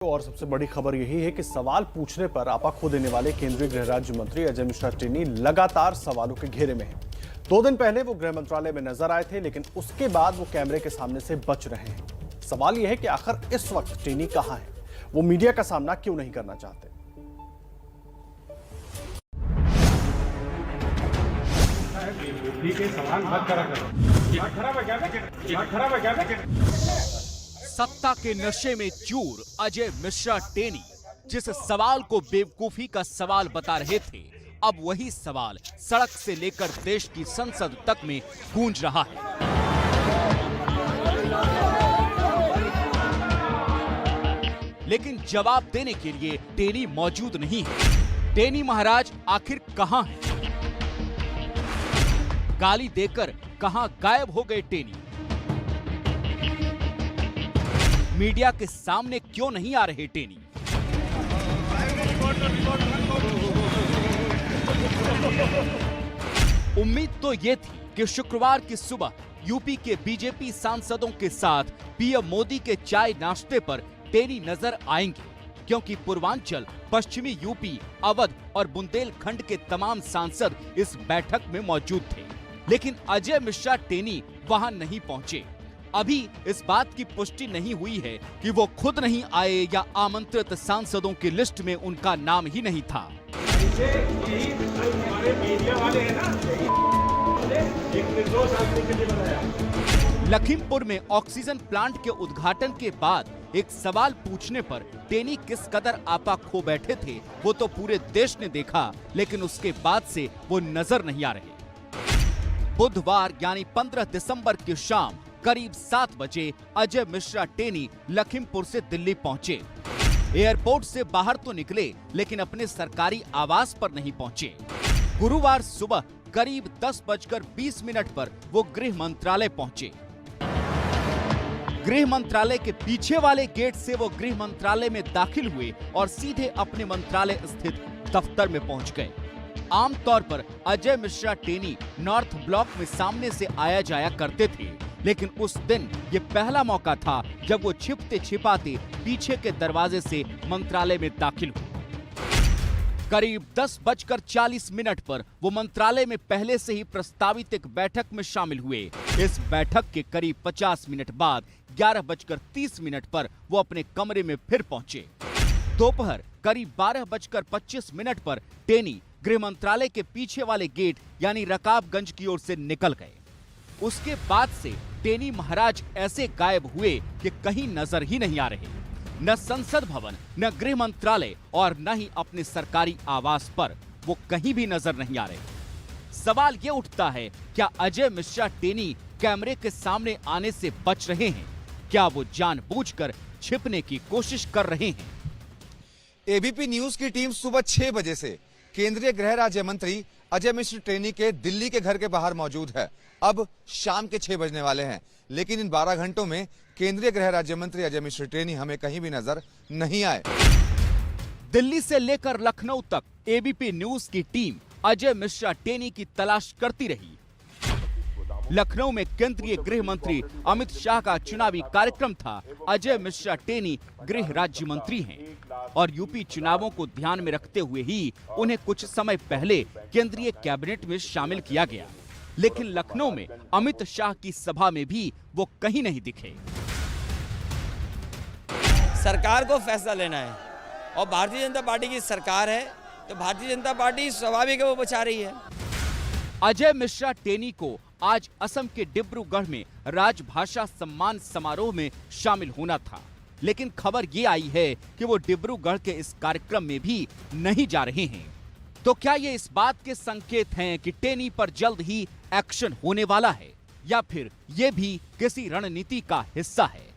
और सबसे बड़ी खबर यही है कि सवाल पूछने पर आपा खो देने वाले केंद्रीय गृह राज्य मंत्री अजय मिश्रा टेनी लगातार सवालों के घेरे में हैं। 2 दिन पहले वो गृह मंत्रालय में नजर आए थे, लेकिन उसके बाद वो कैमरे के सामने से बच रहे हैं। सवाल यह है कि आखिर इस वक्त टेनी कहां है, वो मीडिया का सामना क्यों नहीं करना चाहते। सत्ता के नशे में चूर अजय मिश्रा टेनी जिस सवाल को बेवकूफी का सवाल बता रहे थे, अब वही सवाल सड़क से लेकर देश की संसद तक में गूंज रहा है। लेकिन जवाब देने के लिए टेनी मौजूद नहीं है। टेनी महाराज आखिर कहां हैं? गाली देकर कहां गायब हो गए टेनी? मीडिया के सामने क्यों नहीं आ रहे टेनी? उम्मीद तो ये थी कि शुक्रवार की सुबह यूपी के बीजेपी सांसदों के साथ पीएम मोदी के चाय नाश्ते पर टेनी नजर आएंगे, क्योंकि पूर्वांचल, पश्चिमी यूपी, अवध और बुंदेलखंड के तमाम सांसद इस बैठक में मौजूद थे। लेकिन अजय मिश्रा टेनी वहां नहीं पहुंचे। अभी इस बात की पुष्टि नहीं हुई है कि वो खुद नहीं आए या आमंत्रित सांसदों की लिस्ट में उनका नाम ही नहीं था। लखीमपुर में ऑक्सीजन प्लांट के उद्घाटन के बाद एक सवाल पूछने पर टेनी किस कदर आपा खो बैठे थे वो तो पूरे देश ने देखा, लेकिन उसके बाद से वो नजर नहीं आ रहे। बुधवार यानी 15 दिसंबर की शाम करीब 7 बजे अजय मिश्रा टेनी लखीमपुर से दिल्ली पहुंचे। एयरपोर्ट से बाहर तो निकले, लेकिन अपने सरकारी आवास पर नहीं पहुंचे। गुरुवार सुबह करीब 10:20 पर वो गृह मंत्रालय पहुंचे। गृह मंत्रालय के पीछे वाले गेट से वो गृह मंत्रालय में दाखिल हुए और सीधे अपने मंत्रालय स्थित दफ्तर में पहुंच गए। आमतौर पर अजय मिश्रा टेनी नॉर्थ ब्लॉक में सामने से आया जाया करते थे, लेकिन उस दिन ये पहला मौका था जब वो छिपते छिपाते पीछे के दरवाजे से मंत्रालय में दाखिल हुए। करीब 10:40 पर वो मंत्रालय में पहले से ही प्रस्तावित एक बैठक में शामिल हुए। इस बैठक के करीब 50 मिनट बाद 11:30 पर वो अपने कमरे में फिर पहुंचे। दोपहर करीब 12:25 पर टेनी गृह मंत्रालय के पीछे वाले गेट यानी रकाबगंज की ओर से निकल गए। उसके बाद से टेनी महाराज ऐसे गायब हुए कि कहीं नजर ही नहीं आ रहे। न संसद भवन, न गृह मंत्रालय और न ही अपने सरकारी आवास पर वो कहीं भी नजर नहीं आ रहे। सवाल ये उठता है, क्या अजय मिश्रा टेनी कैमरे के सामने आने से बच रहे हैं? क्या वो जानबूझकर छिपने की कोशिश कर रहे हैं? एबीपी न्यूज की टीम सुबह 6 बजे से केंद्रीय गृह राज्य मंत्री अजय मिश्रा टेनी के दिल्ली के घर के बाहर मौजूद है। अब शाम के 6 बजने वाले हैं, लेकिन इन 12 घंटों में केंद्रीय गृह राज्य मंत्री अजय मिश्रा टेनी हमें कहीं भी नजर नहीं आए। दिल्ली से लेकर लखनऊ तक एबीपी न्यूज की टीम अजय मिश्रा टेनी की तलाश करती रही। लखनऊ में केंद्रीय गृह मंत्री अमित शाह का चुनावी कार्यक्रम था। अजय मिश्रा टेनी गृह राज्य मंत्री हैं और यूपी चुनावों को ध्यान में रखते हुए ही उन्हें कुछ समय पहले केंद्रीय कैबिनेट में शामिल किया गया। लेकिन लखनऊ में अमित शाह की सभा में भी वो कहीं नहीं दिखे। सरकार को फैसला लेना है और भारतीय जनता पार्टी की सरकार है, तो भारतीय जनता पार्टी स्वाभाविक है वो बचा रही है। अजय मिश्रा टेनी को आज असम के डिब्रूगढ़ में राजभाषा सम्मान समारोह में शामिल होना था, लेकिन खबर ये आई है कि वो डिब्रूगढ़ के इस कार्यक्रम में भी नहीं जा रहे हैं। तो क्या ये इस बात के संकेत हैं कि टेनी पर जल्द ही एक्शन होने वाला है, या फिर ये भी किसी रणनीति का हिस्सा है?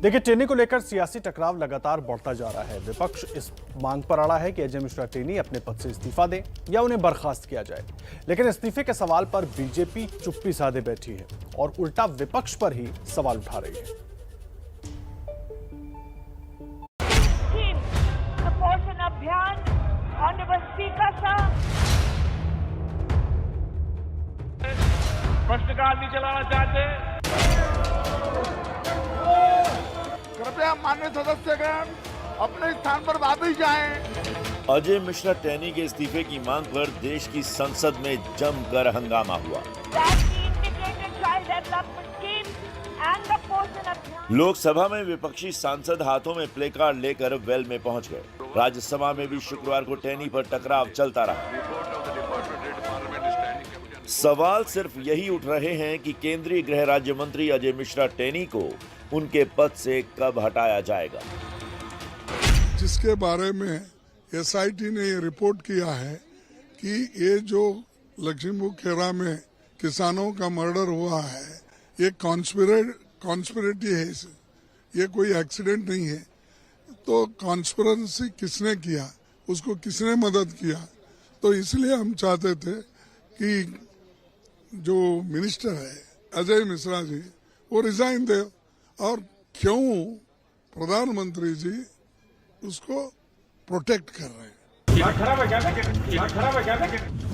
देखिए, टेनी को लेकर सियासी टकराव लगातार बढ़ता जा रहा है। विपक्ष इस मांग पर अड़ा है कि अजय मिश्रा टेनी अपने पद से इस्तीफा दें या उन्हें बर्खास्त किया जाए, लेकिन इस्तीफे के सवाल पर बीजेपी चुप्पी साधे बैठी है और उल्टा विपक्ष पर ही सवाल उठा रही है। अभियान प्रश्नकाल नहीं चलाना चाहते। कृपया माननीय सदस्यगण अपने स्थान पर वापस जाएं। अजय मिश्रा टेनी के इस्तीफे की मांग पर देश की संसद में जमकर हंगामा हुआ। लोकसभा में विपक्षी सांसद हाथों में प्ले कार्ड लेकर वेल में पहुंच गए। राज्यसभा में भी शुक्रवार को टेनी पर टकराव चलता रहा। सवाल सिर्फ यही उठ रहे हैं कि केंद्रीय गृह राज्य मंत्री अजय मिश्रा टेनी को उनके पद से कब हटाया जाएगा। जिसके बारे में एसआईटी ने ये रिपोर्ट किया है कि ये जो लखीमपुर खेड़ा में किसानों का मर्डर हुआ है, ये कॉन्स्पिरेटी है, ये कोई एक्सीडेंट नहीं है। तो कॉन्स्पिरेसी किसने किया, उसको किसने मदद किया? तो इसलिए हम चाहते थे कि जो मिनिस्टर है अजय मिश्रा जी वो रिजाइन दे, और क्यों प्रधानमंत्री जी उसको प्रोटेक्ट कर रहे हैं।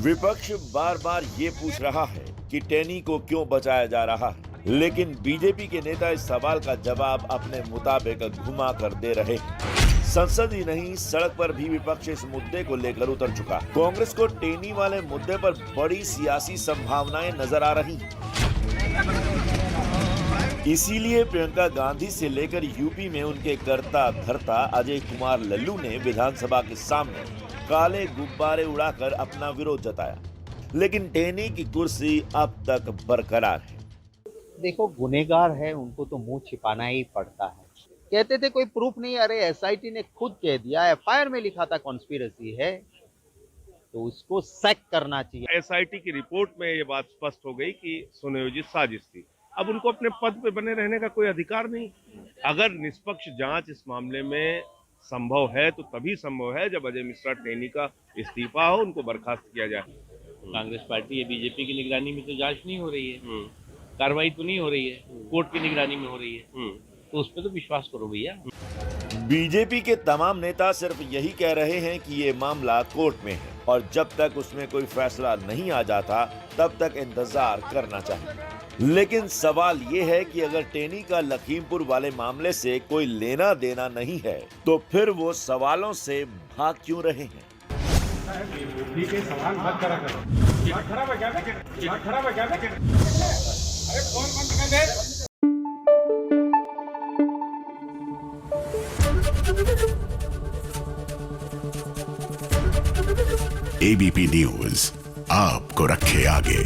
विपक्ष बार बार ये पूछ रहा है कि टेनी को क्यों बचाया जा रहा है, लेकिन बीजेपी के नेता इस सवाल का जवाब अपने मुताबिक घुमा कर दे रहे हैं। संसद ही नहीं, सड़क पर भी विपक्ष इस मुद्दे को लेकर उतर चुका। कांग्रेस को टेनी वाले मुद्दे पर बड़ी सियासी संभावनाएं नजर आ रही। इसीलिए प्रियंका गांधी से लेकर यूपी में उनके करता धरता अजय कुमार लल्लू ने विधानसभा के सामने काले गुब्बारे उड़ाकर अपना विरोध जताया, लेकिन टेनी की कुर्सी अब तक बरकरार है। देखो, गुनेगार है, उनको तो मुंह छिपाना ही पड़ता है। कहते थे कोई प्रूफ नहीं, अरे एसआईटी ने खुद कह दिया, एफआईआर में लिखा था कॉन्स्पिरेसी है, तो उसको सैक करना चाहिए। एसआईटी की रिपोर्ट में ये बात स्पष्ट हो गई कि सुनियोजित साजिश थी। अब उनको अपने पद पे बने रहने का कोई अधिकार नहीं। अगर निष्पक्ष जांच इस मामले में संभव है तो तभी संभव है जब अजय मिश्रा टेनी का इस्तीफा हो, उनको बर्खास्त किया जाए। कांग्रेस पार्टी या बीजेपी की निगरानी में तो जांच नहीं हो रही है, कार्रवाई तो नहीं हो रही है, कोर्ट की निगरानी में हो रही है, तो उस पर तो विश्वास करो भैया। बीजेपी के तमाम नेता सिर्फ यही कह रहे हैं कि ये मामला कोर्ट में है और जब तक उसमें कोई फैसला नहीं आ जाता तब तक इंतजार करना चाहिए। लेकिन सवाल ये है कि अगर टेनी का लखीमपुर वाले मामले से कोई लेना देना नहीं है तो फिर वो सवालों से भाग क्यों रहे हैं? ठीक है, सवाल मत करा करो। खराब है क्या? अरे फोन बंद कर दे। एबीपी न्यूज आपको रखे आगे।